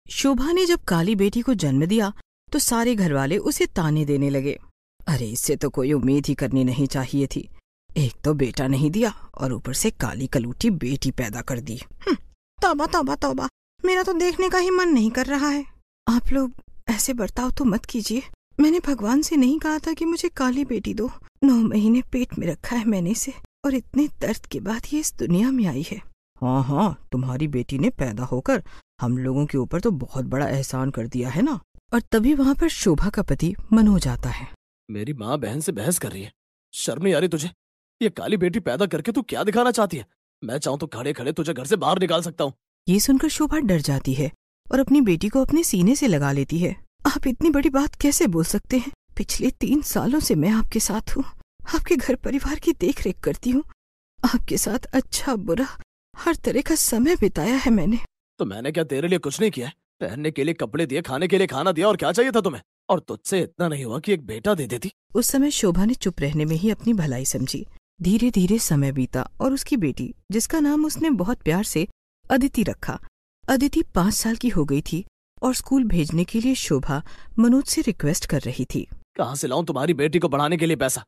शोभा ने जब काली बेटी को जन्म दिया तो सारे घरवाले उसे ताने देने लगे। अरे इससे तो कोई उम्मीद ही करनी नहीं चाहिए थी। एक तो बेटा नहीं दिया और ऊपर से काली कलूटी बेटी पैदा कर दी। तौबा तौबा तौबा, मेरा तो देखने का ही मन नहीं कर रहा है। आप लोग ऐसे बर्ताव तो मत कीजिए। मैंने भगवान से नहीं कहा था कि मुझे काली बेटी दो। 9 महीने पेट में रखा है मैंने इसे, और इतने दर्द के बाद ये इस दुनिया में आई है। हाँ, तुम्हारी बेटी ने पैदा होकर हम लोगों के ऊपर तो बहुत बड़ा एहसान कर दिया है ना। और तभी वहाँ पर शोभा का पति मनोज आता है। मेरी माँ बहन से बहस कर रही है, शर्म नहीं आ रही तुझे? ये काली बेटी पैदा करके तू क्या दिखाना चाहती है? मैं चाहूँ तो खड़े खड़े तुझे घर से बाहर निकाल सकता हूँ। ये सुनकर शोभा डर जाती है और अपनी बेटी को अपने सीने से लगा लेती है। आप इतनी बड़ी बात कैसे बोल सकते हैं? पिछले 3 सालों से मैं आपके साथ हूँ, आपके घर परिवार की देखरेख करती हूँ। आपके साथ अच्छा बुरा हर तरह का समय बिताया है मैंने। तो मैंने क्या तेरे लिए कुछ नहीं किया है? पहनने के लिए कपड़े दिए, खाने के लिए खाना दिया, और क्या चाहिए था तुम्हें? और तुझसे इतना नहीं हुआ कि एक बेटा दे देती? उस समय शोभा ने चुप रहने में ही अपनी भलाई समझी। धीरे धीरे समय बीता और उसकी बेटी, जिसका नाम उसने बहुत प्यार से अदिति रखा, अदिति 5 साल की हो गई थी और स्कूल भेजने के लिए शोभा मनोज से रिक्वेस्ट कर रही थी। कहाँ से लाऊं तुम्हारी बेटी को पढ़ाने के लिए पैसा?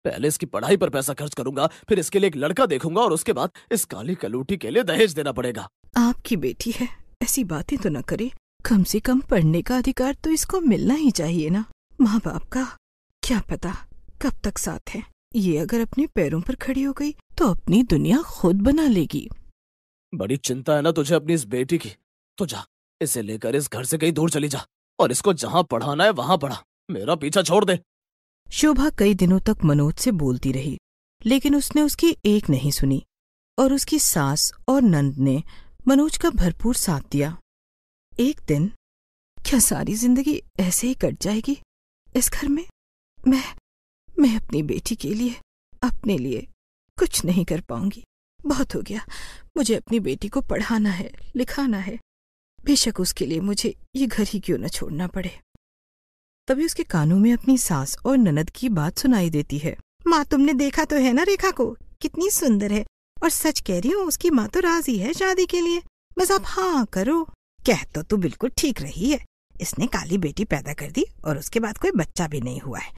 पहले इसकी पढ़ाई पर पैसा खर्च करूंगा, फिर इसके लिए एक लड़का देखूंगा, और उसके बाद इस काली कलूटी के लिए दहेज देना पड़ेगा। आपकी बेटी है, ऐसी बातें तो न करे। कम से कम पढ़ने का अधिकार तो इसको मिलना ही चाहिए ना। माँ बाप का क्या पता कब तक साथ है। ये अगर अपने पैरों पर खड़ी हो गई तो अपनी दुनिया खुद बना लेगी। बड़ी चिंता है ना तुझे अपनी इस बेटी की? तो जा, इसे लेकर इस घर से कहीं दूर चली जा, और इसको जहाँ पढ़ाना है वहाँ पढ़ा। मेरा पीछा छोड़ दे। शोभा कई दिनों तक मनोज से बोलती रही, लेकिन उसने उसकी एक नहीं सुनी और उसकी सास और नंद ने मनोज का भरपूर साथ दिया। एक दिन, क्या सारी जिंदगी ऐसे ही कट जाएगी इस घर में? मैं अपनी बेटी के लिए, अपने लिए कुछ नहीं कर पाऊंगी। बहुत हो गया। मुझे अपनी बेटी को पढ़ाना है, लिखाना है, बेशक उसके लिए मुझे ये घर ही क्यों न छोड़ना पड़े। तभी उसके कानों में अपनी सास और ननद की बात सुनाई देती है। माँ, तुमने देखा तो है ना रेखा को, कितनी सुंदर है। और सच कह रही हूँ, उसकी माँ तो राजी है शादी के लिए। बस आप हाँ करो। कह तो तू बिल्कुल ठीक रही है। इसने काली बेटी पैदा कर दी और उसके बाद कोई बच्चा भी नहीं हुआ है।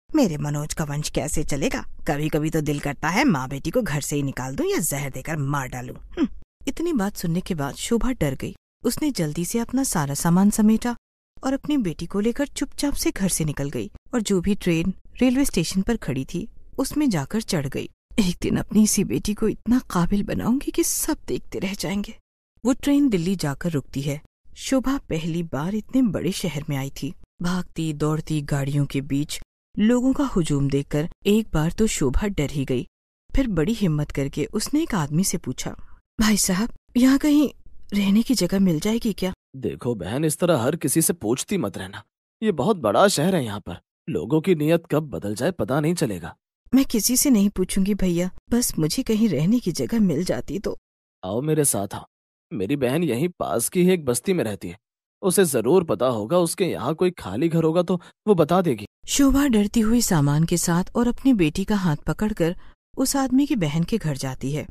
मेरे मनोज का वंश कैसे चलेगा? कभी कभी तो दिल करता है माँ बेटी को घर से ही निकाल दूं या जहर देकर मार डालूं। इतनी बात सुनने के बाद शोभा डर गई। उसने जल्दी से अपना सारा सामान समेटा और अपनी बेटी को लेकर चुपचाप से घर से निकल गई और जो भी ट्रेन रेलवे स्टेशन पर खड़ी थी उसमें जाकर चढ़ गई। एक दिन अपनी इसी बेटी को इतना काबिल बनाऊंगी कि सब देखते रह जाएंगे। वो ट्रेन दिल्ली जाकर रुकती है। शोभा पहली बार इतने बड़े शहर में आई थी। भागती दौड़ती गाड़ियों के बीच लोगों का हुजूम देखकर एक बार तो शोभा डर ही गई। फिर बड़ी हिम्मत करके उसने एक आदमी से पूछा, भाई साहब, यहाँ कहीं रहने की जगह मिल जाएगी क्या? देखो बहन, इस तरह हर किसी से पूछती मत रहना। ये बहुत बड़ा शहर है, यहाँ पर लोगों की नीयत कब बदल जाए पता नहीं चलेगा। मैं किसी से नहीं पूछूंगी भैया, बस मुझे कहीं रहने की जगह मिल जाती तो। आओ मेरे साथ आओ। मेरी बहन यहीं पास की ही एक बस्ती में रहती है, उसे जरूर पता होगा। उसके यहाँ कोई खाली घर होगा तो वो बता देगी। शोभा डरती हुई सामान के साथ और अपनी बेटी का हाथ पकड़कर उस आदमी की बहन के घर जाती है।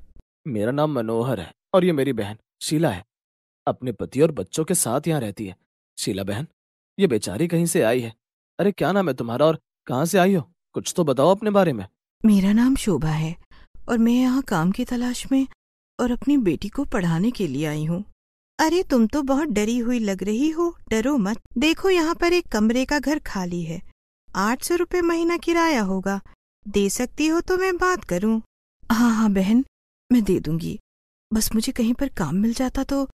मेरा नाम मनोहर है और ये मेरी बहन शीला है। अपने पति और बच्चों के साथ यहाँ रहती है। शीला बहन, ये बेचारी कहीं से आई है। अरे क्या नाम है तुम्हारा और कहाँ से आई हो? कुछ तो बताओ अपने बारे में। मेरा नाम शोभा है और मैं यहाँ काम की तलाश में और अपनी बेटी को पढ़ाने के लिए आई हूँ। अरे तुम तो बहुत डरी हुई लग रही हो। डरो मत। देखो यहाँ पर एक कमरे का घर खाली है। 800 रुपये महीना किराया होगा। दे सकती हो तो मैं बात करूँ? हाँ बहन, मैं दे दूंगी। बस मुझे कहीं पर काम मिल जाता तो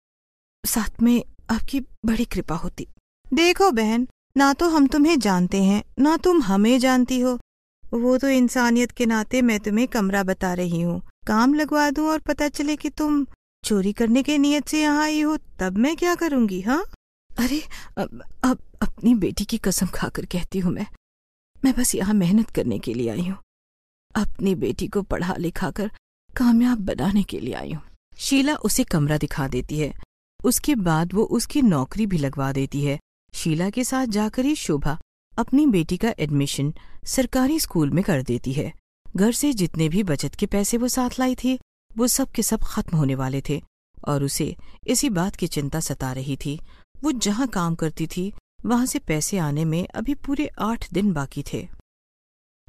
साथ में आपकी बड़ी कृपा होती। देखो बहन, ना तो हम तुम्हें जानते हैं ना तुम हमें जानती हो। वो तो इंसानियत के नाते मैं तुम्हें कमरा बता रही हूँ। काम लगवा दूं और पता चले कि तुम चोरी करने के नियत से यहाँ आई हो, तब मैं क्या करूँगी? हाँ, अरे अब अपनी बेटी की कसम खाकर कहती हूँ, मैं बस यहाँ मेहनत करने के लिए आई हूँ। अपनी बेटी को पढ़ा लिखा कर कामयाब बनाने के लिए आई हूँ। शीला उसे कमरा दिखा देती है। उसके बाद वो उसकी नौकरी भी लगवा देती है। शीला के साथ जाकर ही शोभा अपनी बेटी का एडमिशन सरकारी स्कूल में कर देती है। घर से जितने भी बचत के पैसे वो साथ लाई थी वो सब के सब खत्म होने वाले थे और उसे इसी बात की चिंता सता रही थी। वो जहाँ काम करती थी वहां से पैसे आने में अभी पूरे 8 दिन बाकी थे।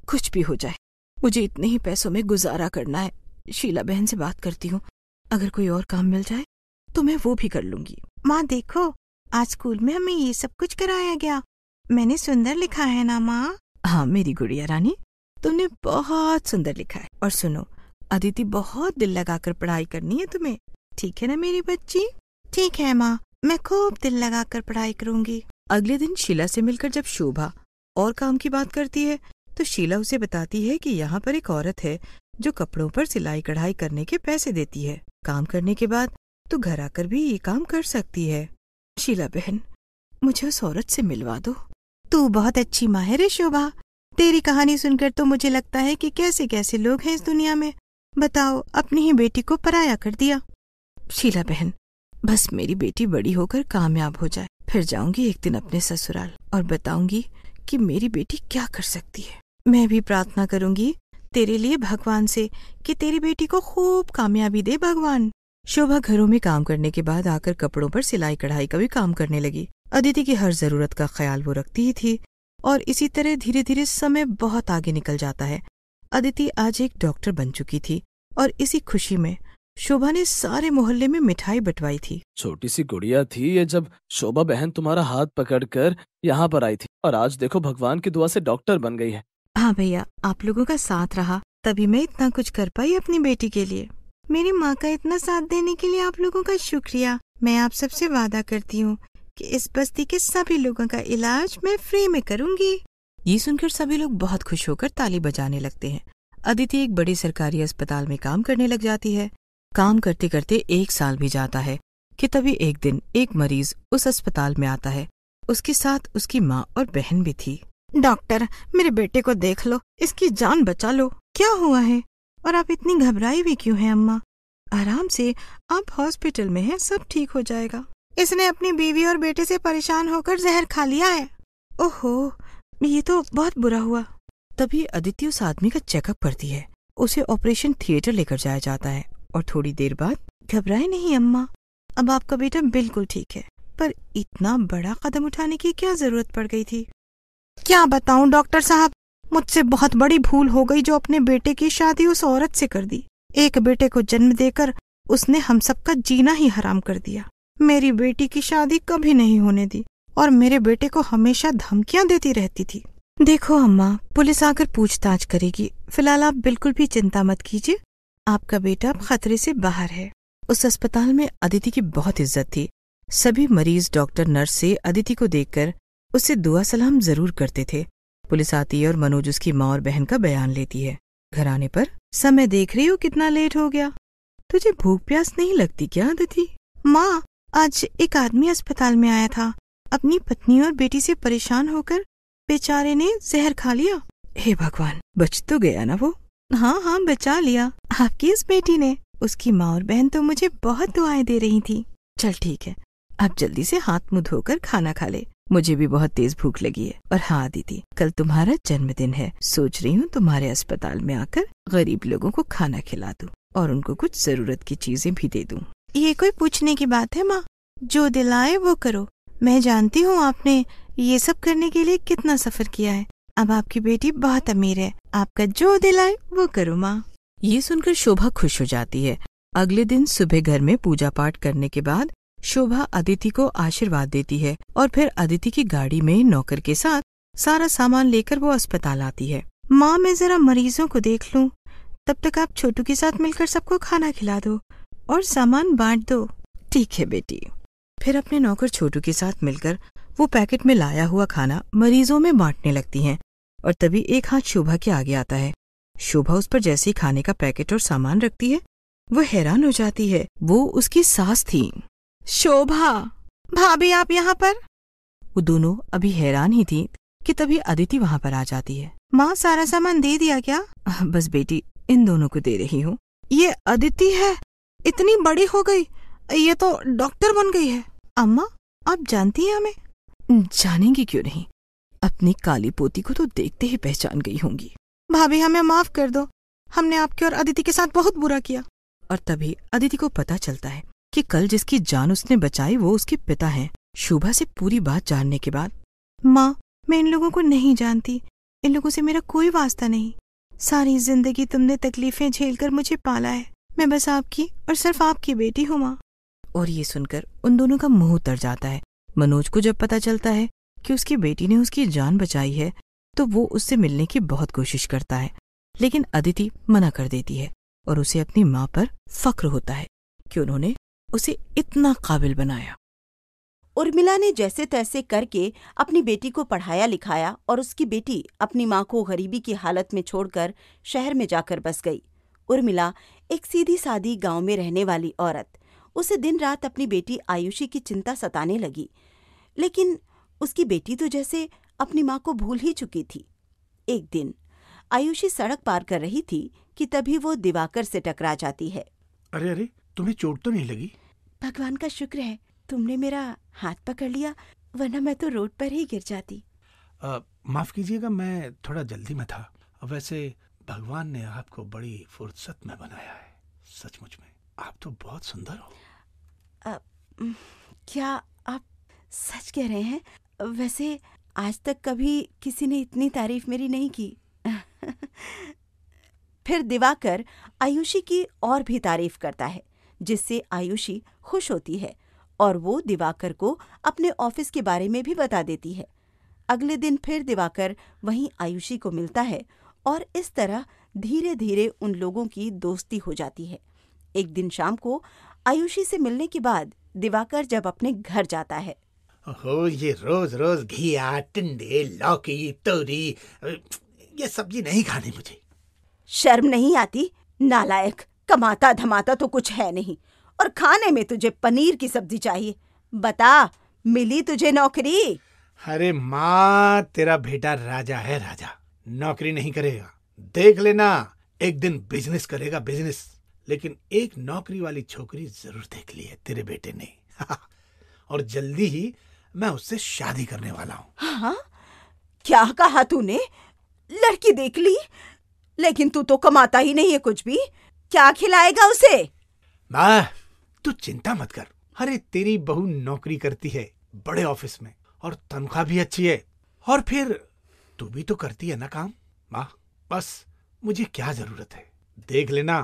कुछ भी हो जाए, मुझे इतने ही पैसों में गुजारा करना है। शीला बहन से बात करती हूँ, अगर कोई और काम मिल जाए तो मैं वो भी कर लूंगी। माँ देखो, आज स्कूल में हमें ये सब कुछ कराया गया। मैंने सुंदर लिखा है ना माँ? हाँ मेरी गुड़िया रानी, तुमने बहुत सुंदर लिखा है। और सुनो, अदिति बहुत दिल लगाकर पढ़ाई करनी है तुम्हें, ठीक है ना मेरी बच्ची? ठीक है माँ, मैं खूब दिल लगाकर पढ़ाई करूंगी। अगले दिन शीला से मिलकर जब शोभा और काम की बात करती है तो शीला उसे बताती है कि यहाँ पर एक औरत है जो कपड़ों पर सिलाई कढ़ाई करने के पैसे देती है। काम करने के बाद तो घर आकर भी ये काम कर सकती है। शीला बहन, मुझे उस औरत से मिलवा दो। तू बहुत अच्छी माँ है रे शोभा। तेरी कहानी सुनकर तो मुझे लगता है कि कैसे कैसे लोग हैं इस दुनिया में। बताओ, अपनी ही बेटी को पराया कर दिया। शीला बहन, बस मेरी बेटी बड़ी होकर कामयाब हो जाए, फिर जाऊंगी एक दिन अपने ससुराल और बताऊंगी कि मेरी बेटी क्या कर सकती है। मैं भी प्रार्थना करूंगी तेरे लिए भगवान से कि तेरी बेटी को खूब कामयाबी दे भगवान। शोभा घरों में काम करने के बाद आकर कपड़ों पर सिलाई कढ़ाई का भी काम करने लगी। अदिति की हर जरूरत का ख्याल वो रखती ही थी और इसी तरह धीरे धीरे समय बहुत आगे निकल जाता है। अदिति आज एक डॉक्टर बन चुकी थी और इसी खुशी में शोभा ने सारे मोहल्ले में मिठाई बंटवाई थी। छोटी सी गुड़िया थी ये जब शोभा बहन तुम्हारा हाथ पकड़कर यहाँ पर आई थी, और आज देखो भगवान की दुआ से डॉक्टर बन गई है। हाँ भैया, आप लोगों का साथ रहा तभी मैं इतना कुछ कर पाई अपनी बेटी के लिए। मेरी माँ का इतना साथ देने के लिए आप लोगों का शुक्रिया। मैं आप सबसे वादा करती हूँ कि इस बस्ती के सभी लोगों का इलाज मैं फ्री में करूँगी। ये सुनकर सभी लोग बहुत खुश होकर ताली बजाने लगते हैं। अदिति एक बड़ी सरकारी अस्पताल में काम करने लग जाती है। काम करते करते 1 साल भी जाता है कि तभी एक दिन एक मरीज उस अस्पताल में आता है। उसके साथ उसकी माँ और बहन भी थी। डॉक्टर, मेरे बेटे को देख लो, इसकी जान बचा लो। क्या हुआ है और आप इतनी घबराई भी क्यों हैं अम्मा? आराम से, आप हॉस्पिटल में हैं, सब ठीक हो जाएगा। इसने अपनी बीवी और बेटे से परेशान होकर जहर खा लिया है। ओहो, ये तो बहुत बुरा हुआ। तभी अदिति उस आदमी का चेकअप करती है। उसे ऑपरेशन थिएटर लेकर जाया जाता है और थोड़ी देर बाद, घबराए नहीं अम्मा, अब आपका बेटा बिल्कुल ठीक है। पर इतना बड़ा कदम उठाने की क्या जरूरत पड़ गई थी? क्या बताऊं डॉक्टर साहब, मुझसे बहुत बड़ी भूल हो गई जो अपने बेटे की शादी उस औरत से कर दी। एक बेटे को जन्म देकर उसने हम सबका जीना ही हराम कर दिया। मेरी बेटी की शादी कभी नहीं होने दी और मेरे बेटे को हमेशा धमकियां देती रहती थी। देखो अम्मा, पुलिस आकर पूछताछ करेगी, फिलहाल आप बिल्कुल भी चिंता मत कीजिए। आपका बेटा अब खतरे से बाहर है। उस अस्पताल में अदिति की बहुत इज्जत थी। सभी मरीज, डॉक्टर, नर्स से अदिति को देखकर उससे दुआ सलाम जरूर करते थे। पुलिस आती है और मनोज उसकी माँ और बहन का बयान लेती है। घर आने पर, समय देख रही हो कितना लेट हो गया, तुझे भूख प्यास नहीं लगती क्या अदिति? माँ, आज एक आदमी अस्पताल में आया था। अपनी पत्नी और बेटी से परेशान होकर बेचारे ने जहर खा लिया। हे भगवान, बच तो गया ना वो? हाँ, बचा लिया। आपकी इस बेटी ने। उसकी माँ और बहन तो मुझे बहुत दुआएं दे रही थी। चल ठीक है, अब जल्दी से हाथ मुंह धोकर खाना खा ले, मुझे भी बहुत तेज भूख लगी है। और हाँ अदिति, कल तुम्हारा जन्मदिन है, सोच रही हूँ तुम्हारे अस्पताल में आकर गरीब लोगों को खाना खिला दूं और उनको कुछ जरूरत की चीजें भी दे दूं। ये कोई पूछने की बात है माँ? जो दिल आए वो करो। मैं जानती हूँ आपने ये सब करने के लिए कितना सफर किया है। अब आपकी बेटी बहुत अमीर है, आपका जो दिल आए वो करो माँ। ये सुनकर शोभा खुश हो जाती है। अगले दिन सुबह घर में पूजा पाठ करने के बाद शोभा अदिति को आशीर्वाद देती है और फिर अदिति की गाड़ी में नौकर के साथ सारा सामान लेकर वो अस्पताल आती है। माँ, मैं जरा मरीजों को देख लूं, तब तक आप छोटू के साथ मिलकर सबको खाना खिला दो और सामान बांट दो। ठीक है बेटी। फिर अपने नौकर छोटू के साथ मिलकर वो पैकेट में लाया हुआ खाना मरीजों में बांटने लगती हैं। और तभी एक हाथ शोभा के आगे आता है। शोभा उस पर जैसे ही खाने का पैकेट और सामान रखती है, वो हैरान हो जाती है। वो उसकी सास थी। शोभा भाभी, आप यहाँ पर? वो दोनों अभी हैरान ही थी कि तभी अदिति वहाँ पर आ जाती है। माँ, सारा सामान दे दिया क्या? बस बेटी, इन दोनों को दे रही हूँ। ये अदिति है, इतनी बड़ी हो गई, ये तो डॉक्टर बन गई है। अम्मा, आप जानती हैं हमें? जानेंगी क्यों नहीं, अपनी काली पोती को तो देखते ही पहचान गई होंगी। भाभी, हमें माफ कर दो, हमने आपके और अदिति के साथ बहुत बुरा किया। और तभी अदिति को पता चलता है कि कल जिसकी जान उसने बचाई वो उसके पिता हैं। शोभा से पूरी बात जानने के बाद, माँ, मैं इन लोगों को नहीं जानती। इन लोगों से मेरा कोई वास्ता नहीं। सारी जिंदगी तुमने तकलीफें झेलकर मुझे पाला है। मैं बस आपकी और सिर्फ आपकी बेटी हूँ माँ। और ये सुनकर उन दोनों का मुंह उतर जाता है। मनोज को जब पता चलता है कि उसकी बेटी ने उसकी जान बचाई है तो वो उससे मिलने की बहुत कोशिश करता है, लेकिन अदिति मना कर देती है और उसे अपनी माँ पर फक्र होता है कि उन्होंने उसे इतना काबिल बनाया। उर्मिला ने जैसे तैसे करके अपनी बेटी को पढ़ाया लिखाया और उसकी बेटी अपनी माँ को गरीबी की हालत में छोड़कर शहर में जाकर बस गई। उर्मिला एक सीधी सादी गांव में रहने वाली औरत। उसे दिन रात अपनी बेटी आयुषी की चिंता सताने लगी, लेकिन उसकी बेटी तो जैसे अपनी माँ को भूल ही चुकी थी। एक दिन आयुषी सड़क पार कर रही थी कि तभी वो दिवाकर से टकरा जाती है। अरे अरे, तुम्हें चोट तो नहीं लगी? भगवान का शुक्र है तुमने मेरा हाथ पकड़ लिया, वरना मैं तो रोड पर ही गिर जाती। माफ कीजिएगा, मैं थोड़ा जल्दी में था। वैसे भगवान ने आपको बड़ी फुर्सत में बनाया है। सचमुच में आप तो बहुत सुंदर हो। क्या आप सच कह रहे हैं? वैसे आज तक कभी किसी ने इतनी तारीफ मेरी नहीं की। फिर दिवाकर आयुषी की और भी तारीफ करता है, जिससे आयुषी खुश होती है और वो दिवाकर को अपने ऑफिस के बारे में भी बता देती है। अगले दिन फिर दिवाकर वहीं आयुषी को मिलता है और इस तरह धीरे धीरे उन लोगों की दोस्ती हो जाती है। एक दिन शाम को आयुषी से मिलने के बाद दिवाकर जब अपने घर जाता है। ओहो, ये रोज रोज घिया, टिंडे, लौकी, तोरी, ये सब्जी नहीं खानी मुझे। शर्म नहीं आती? नालायक, कमाता धमाता तो कुछ है नहीं और खाने में तुझे पनीर की सब्जी चाहिए। बता, मिली तुझे नौकरी? अरे माँ, तेरा बेटा राजा है, राजा। नौकरी नहीं करेगा, देख लेना, एक दिन बिजनेस करेगा, बिजनेस। लेकिन एक नौकरी वाली छोकरी जरूर देख ली है तेरे बेटे ने। और जल्दी ही मैं उससे शादी करने वाला हूँ। हाँ? क्या कहा तूने? लड़की देख ली? लेकिन तू तो कमाता ही नहीं है कुछ भी। क्या खिलाएगा उसे? माँ, तू चिंता मत कर। अरे तेरी बहू नौकरी करती है बड़े ऑफिस में और तनख्वाह भी अच्छी है। और फिर तू भी तो करती है ना काम। माँ, बस मुझे क्या जरूरत है, देख लेना,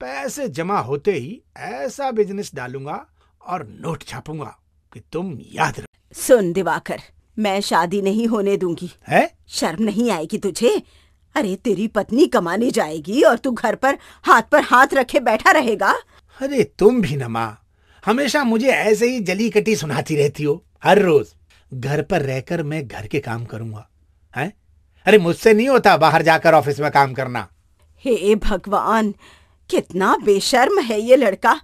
पैसे जमा होते ही ऐसा बिजनेस डालूंगा और नोट छापूंगा कि तुम याद रख। सुन दिवाकर, मैं शादी नहीं होने दूंगी। है? शर्म नहीं आएगी तुझे? अरे तेरी पत्नी कमाने जाएगी और तू घर पर हाथ रखे बैठा रहेगा। अरे तुम भी ना माँ, हमेशा मुझे ऐसे ही जली कटी सुनाती रहती हो। हर रोज घर पर रहकर मैं घर के काम करूंगा, हैं? अरे मुझसे नहीं होता बाहर जाकर ऑफिस में काम करना। हे भगवान, कितना बेशर्म है ये लड़का।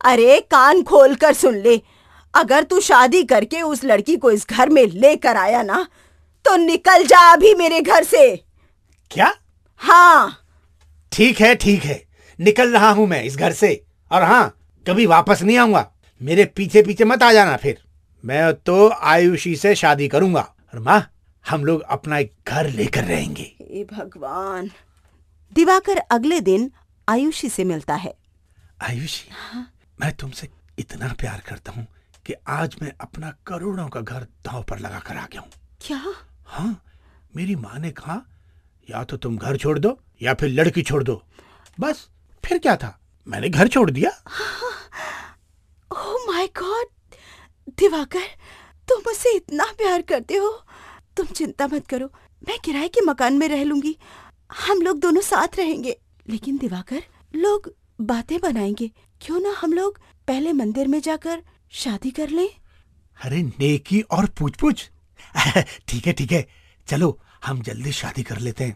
अरे कान खोल कर सुन ले, अगर तू शादी करके उस लड़की को इस घर में लेकर आया ना, तो निकल जा अभी मेरे घर से। क्या? हाँ। ठीक है, निकल रहा हूं मैं इस घर से। और हाँ, कभी वापस नहीं आऊंगा। मेरे पीछे पीछे मत आ जाना फिर। मैं तो आयुषी से शादी करूंगा और माँ, हम लोग अपना एक घर लेकर रहेंगे। हे भगवान। दिवाकर अगले दिन आयुषी से मिलता है। आयुषी, मैं तुमसे इतना प्यार करता हूँ कि आज मैं अपना करोड़ों का घर दांव पर लगा कर आ गया हूँ। क्या? हाँ, मेरी माँ ने कहा या तो तुम घर छोड़ दो या फिर लड़की छोड़ दो। बस फिर क्या था, मैंने घर छोड़ दिया। ओह माय गॉड दिवाकर, तुम मुझसे इतना प्यार करते हो। तुम चिंता मत करो, मैं किराए के मकान में रह लूंगी। हम लोग दोनों साथ रहेंगे। लेकिन दिवाकर, लोग बातें बनाएंगे, क्यों ना हम लोग पहले मंदिर में जाकर शादी कर लें? अरे नेकी और पूछ ठीक है, चलो हम जल्दी शादी कर लेते हैं।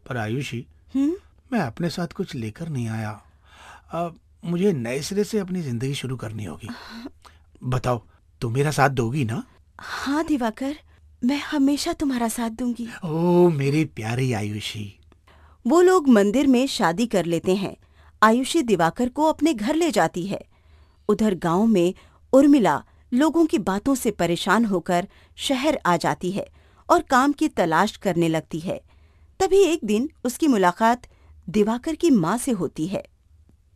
पर आयुषी, मैं अपने साथ कुछ लेकर नहीं आया। मुझे नए सिरे से अपनी जिंदगी शुरू करनी होगी। बताओ, तुम मेरा साथ दोगी ना? हाँ दिवाकर, मैं हमेशा तुम्हारा साथ दूंगी। ओ मेरी प्यारी आयुषी। वो लोग मंदिर में शादी कर लेते हैं। आयुषी दिवाकर को अपने घर ले जाती है। उधर गांव में उर्मिला लोगों की बातों से परेशान होकर शहर आ जाती है और काम की तलाश करने लगती है। तभी एक दिन उसकी मुलाकात दिवाकर की माँ से होती है।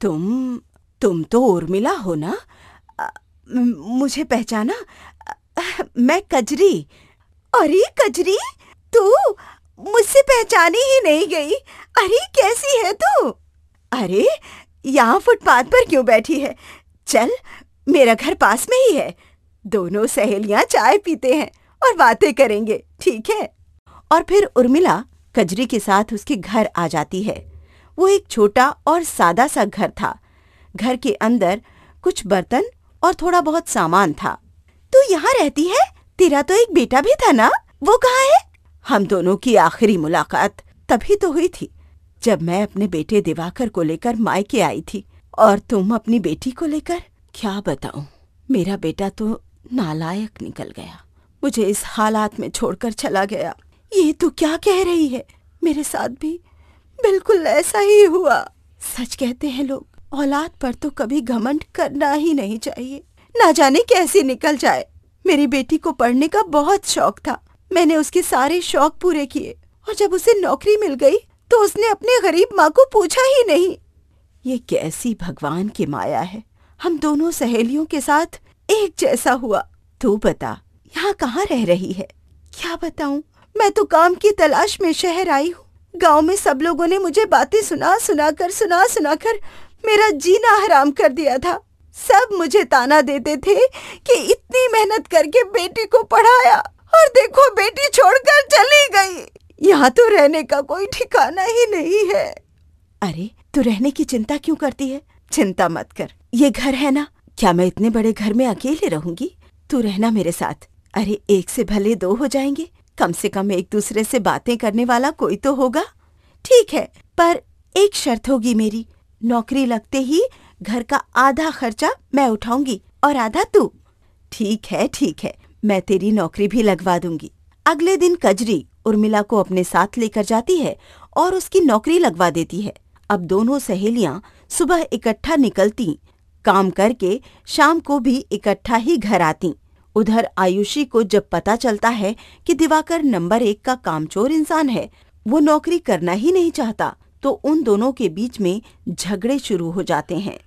तुम तो उर्मिला हो ना? मुझे पहचाना? मैं कजरी। अरे कजरी, तू मुझसे पहचानी ही नहीं गई। अरे कैसी है तू? अरे यहाँ फुटपाथ पर क्यों बैठी है? चल, मेरा घर पास में ही है। दोनों सहेलियां चाय पीते हैं और बातें करेंगे, ठीक है? और फिर उर्मिला कजरी के साथ उसके घर आ जाती है। वो एक छोटा और सादा सा घर था। घर के अंदर कुछ बर्तन और थोड़ा बहुत सामान था। तू यहाँ रहती है? तेरा तो एक बेटा भी था ना, वो कहाँ है? हम दोनों की आखिरी मुलाकात तभी तो हुई थी जब मैं अपने बेटे दिवाकर को लेकर मायके आई थी, और तुम अपनी बेटी को लेकर। क्या बताऊं, मेरा बेटा तो नालायक निकल गया, मुझे इस हालात में छोड़कर चला गया। ये तू क्या कह रही है? मेरे साथ भी बिल्कुल ऐसा ही हुआ। सच कहते हैं लोग, औलाद पर तो कभी घमंड करना ही नहीं चाहिए, ना जाने कैसे निकल जाए। मेरी बेटी को पढ़ने का बहुत शौक था, मैंने उसके सारे शौक पूरे किए, और जब उसे नौकरी मिल गई तो उसने अपने गरीब माँ को पूछा ही नहीं। ये कैसी भगवान की माया है, हम दोनों सहेलियों के साथ एक जैसा हुआ। तू बता, यहाँ कहाँ रह रही है? क्या बताऊं, मैं तो काम की तलाश में शहर आई हूँ। गांव में सब लोगों ने मुझे बातें सुना सुनाकर मेरा जीना हराम कर दिया था। सब मुझे ताना देते थे कि इतनी मेहनत करके बेटी को पढ़ाया, और देखो बेटी छोड़कर चली गई। यहाँ तो रहने का कोई ठिकाना ही नहीं है। अरे तू रहने की चिंता क्यों करती है? चिंता मत कर, ये घर है ना। क्या मैं इतने बड़े घर में अकेले रहूंगी? तू रहना मेरे साथ। अरे एक से भले दो हो जाएंगे, कम से कम एक दूसरे से बातें करने वाला कोई तो होगा। ठीक है, पर एक शर्त होगी मेरी। नौकरी लगते ही घर का आधा खर्चा मैं उठाऊंगी और आधा तू। ठीक है, मैं तेरी नौकरी भी लगवा दूंगी। अगले दिन कजरी उर्मिला को अपने साथ लेकर जाती है और उसकी नौकरी लगवा देती है। अब दोनों सहेलियां सुबह इकट्ठा निकलती, काम करके शाम को भी इकट्ठा ही घर आती। उधर आयुषी को जब पता चलता है कि दिवाकर नंबर 1 का कामचोर इंसान है, वो नौकरी करना ही नहीं चाहता, तो उन दोनों के बीच में झगड़े शुरू हो जाते हैं।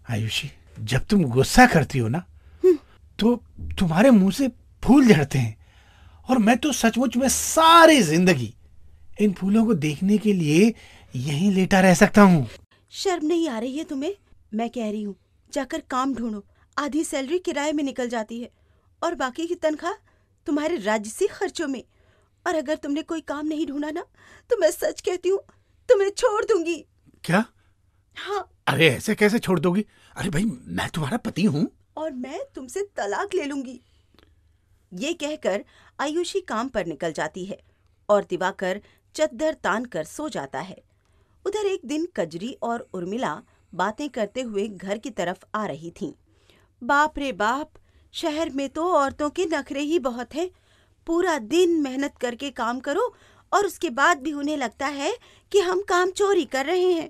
आयुषी, जब तुम गुस्सा करती हो ना तो तुम्हारे मुंह से फूल झड़ते हैं, और मैं तो सचमुच में सारी जिंदगी इन फूलों को देखने के लिए यहीं लेटा रह सकता हूँ। शर्म नहीं आ रही है तुम्हें? मैं कह रही हूँ, जाकर काम ढूंढो। आधी सैलरी किराए में निकल जाती है और बाकी की तनख्वाह तुम्हारे राजसी खर्चों में। और अगर तुमने कोई काम नहीं ढूंढा ना, तो मैं सच कहती हूँ, तुम्हें छोड़ दूंगी। क्या? हाँ। अरे ऐसे कैसे छोड़ दोगी? अरे भाई, मैं तुम्हारा पति हूँ। और मैं तुमसे तलाक ले लूंगी। ये कहकर आयुषी काम पर निकल जाती है और दिवाकर चद्दर तान कर सो जाता है। उधर एक दिन कजरी और उर्मिला बातें करते हुए घर की तरफ आ रही थीं। बाप रे बाप, शहर में तो औरतों के नखरे ही बहुत हैं। पूरा दिन मेहनत करके काम करो और उसके बाद भी उन्हें लगता है कि हम काम चोरी कर रहे हैं।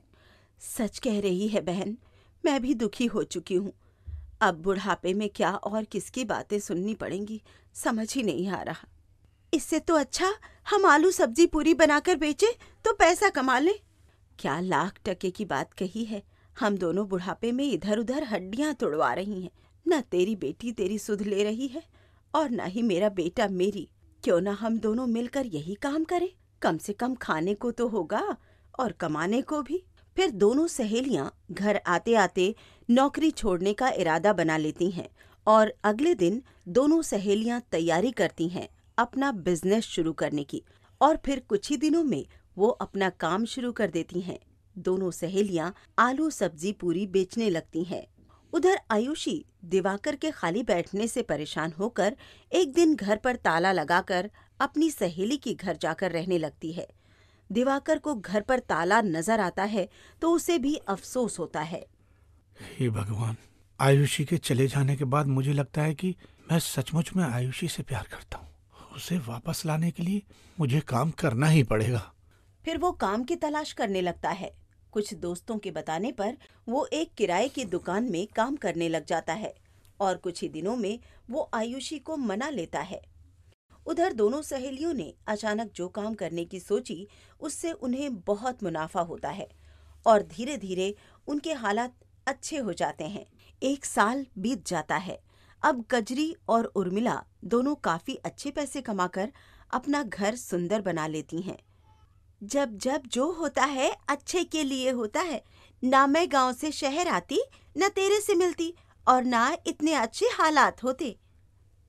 सच कह रही है बहन, मैं भी दुखी हो चुकी हूँ। अब बुढ़ापे में क्या और किसकी बातें सुननी पड़ेंगी, समझ ही नहीं आ रहा। इससे तो अच्छा हम आलू सब्जी पूरी बनाकर बेचे तो पैसा कमा लें। क्या लाख टके की बात कही है। हम दोनों बुढ़ापे में इधर उधर हड्डियां तोड़वा रही हैं। न तेरी बेटी तेरी सुध ले रही है और न ही मेरा बेटा मेरी। क्यों ना हम दोनों मिलकर यही काम करें, कम से कम खाने को तो होगा और कमाने को भी। फिर दोनों सहेलियां घर आते आते नौकरी छोड़ने का इरादा बना लेती हैं और अगले दिन दोनों सहेलियां तैयारी करती हैं अपना बिजनेस शुरू करने की। और फिर कुछ ही दिनों में वो अपना काम शुरू कर देती हैं। दोनों सहेलियां आलू सब्जी पूरी बेचने लगती हैं। उधर आयुषी दिवाकर के खाली बैठने से परेशान होकर एक दिन घर पर ताला लगाकर अपनी सहेली के घर जाकर रहने लगती है। दिवाकर को घर पर ताला नजर आता है तो उसे भी अफसोस होता है। हे भगवान, आयुषी के चले जाने के बाद मुझे लगता है कि मैं सचमुच में आयुषी से प्यार करता हूँ। उसे वापस लाने के लिए मुझे काम करना ही पड़ेगा। फिर वो काम की तलाश करने लगता है। कुछ दोस्तों के बताने पर वो एक किराए की दुकान में काम करने लग जाता है और कुछ ही दिनों में वो आयुषी को मना लेता है। उधर दोनों सहेलियों ने अचानक जो काम करने की सोची, उससे उन्हें बहुत मुनाफा होता है और धीरे धीरे उनके हालात अच्छे हो जाते हैं। 1 साल बीत जाता है। अब कजरी और उर्मिला दोनों काफी अच्छे पैसे कमाकर अपना घर सुंदर बना लेती हैं। जब जब जो होता है अच्छे के लिए होता है। ना मैं गांव से शहर आती, न तेरे से मिलती, और ना इतने अच्छे हालात होते।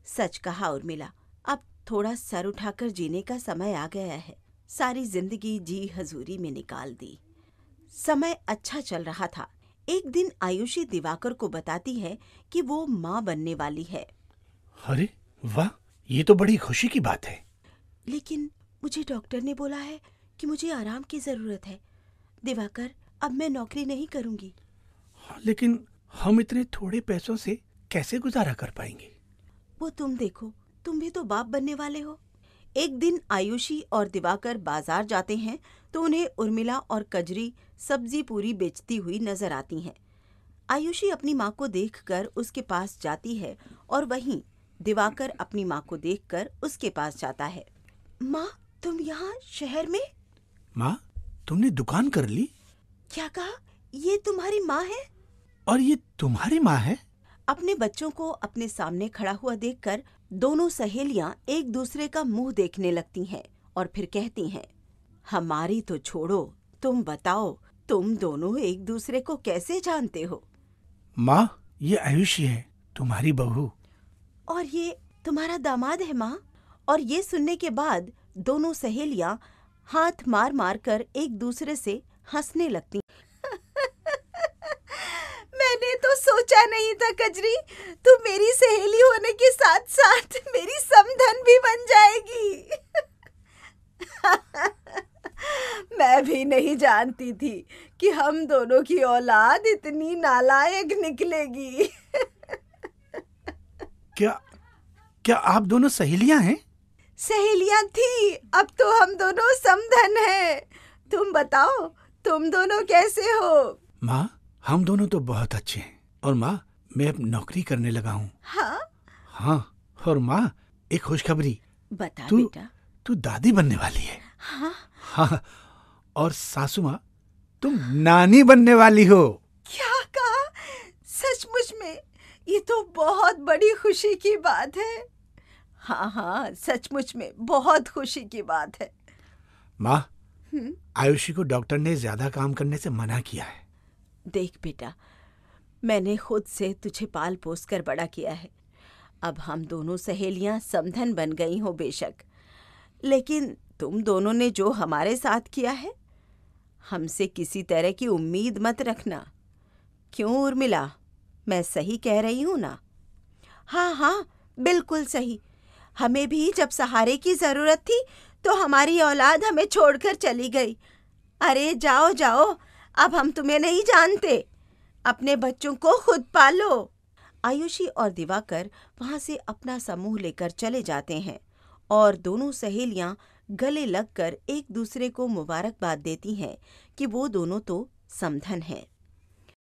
सच कहा उर्मिला, अब थोड़ा सर उठाकर जीने का समय आ गया है। सारी जिंदगी जी हजूरी में निकाल दी। समय अच्छा चल रहा था। एक दिन आयुषी दिवाकर को बताती है कि वो माँ बनने वाली है। अरे वाह, ये तो बड़ी खुशी की बात है। लेकिन मुझे डॉक्टर ने बोला है कि मुझे आराम की जरूरत है। दिवाकर, अब मैं नौकरी नहीं करूंगी। लेकिन हम इतने थोड़े पैसों से कैसे गुजारा कर पाएंगे? वो तुम देखो, तुम भी तो बाप बनने वाले हो। एक दिन आयुषी और दिवाकर बाजार जाते हैं तो उन्हें उर्मिला और कजरी सब्जी पूरी बेचती हुई नजर आती हैं। आयुषी अपनी माँ को देखकर उसके पास जाती है और वहीं दिवाकर अपनी माँ को देखकर उसके पास जाता है। माँ, तुम यहाँ शहर में? माँ, तुमने दुकान कर ली? क्या कहा? ये तुम्हारी माँ है? और ये तुम्हारी माँ है? अपने बच्चों को अपने सामने खड़ा हुआ देखकर दोनों सहेलियां एक दूसरे का मुंह देखने लगती हैं और फिर कहती हैं, हमारी तो छोड़ो, तुम बताओ, तुम दोनों एक दूसरे को कैसे जानते हो? माँ, ये आयुषी है, तुम्हारी बहू। और ये तुम्हारा दामाद है माँ? और ये सुनने के बाद दोनों सहेलियां हाथ मार मार कर एक दूसरे से हंसने लगती। मैंने तो सोचा नहीं था कजरी, तू मेरी सहेली होने के साथ साथ मेरी समधन भी बन जाएगी। मैं भी नहीं जानती थी कि हम दोनों की औलाद इतनी नालायक निकलेगी। क्या आप दोनों सहेलियां हैं? सहेलियां थी, अब तो हम दोनों समधन हैं। तुम बताओ, तुम दोनों कैसे हो? माँ, हम दोनों तो बहुत अच्छे हैं। और माँ, मैं अब नौकरी करने लगा हूँ। हाँ? हाँ, और माँ, एक खुशखबरी। बता तू बेटा। तू दादी बनने वाली है। हाँ? हाँ, और सासू माँ, तुम नानी बनने वाली हो। क्या कहा? सचमुच में? ये तो बहुत बड़ी खुशी की बात है। हाँ हाँ, सचमुच में बहुत खुशी की बात है। माँ, आयुषी को डॉक्टर ने ज्यादा काम करने से मना किया है। देख बेटा, मैंने खुद से तुझे पाल पोस कर बड़ा किया है। अब हम दोनों सहेलियां समधन बन गई हो बेशक, लेकिन तुम दोनों ने जो हमारे साथ किया है, हमसे किसी तरह की उम्मीद मत रखना। क्यों उर्मिला, मैं सही कह रही हूँ ना? हाँ हाँ, बिल्कुल सही। हमें भी जब सहारे की जरूरत थी तो हमारी औलाद हमें छोड़कर चली गई। अरे जाओ जाओ, अब हम तुम्हें नहीं जानते। अपने बच्चों को खुद पालो। आयुषी और दिवाकर वहां से अपना समूह लेकर चले जाते हैं और दोनों सहेलियां गले लगकर एक दूसरे को मुबारकबाद देती हैं कि वो दोनों तो समधन हैं।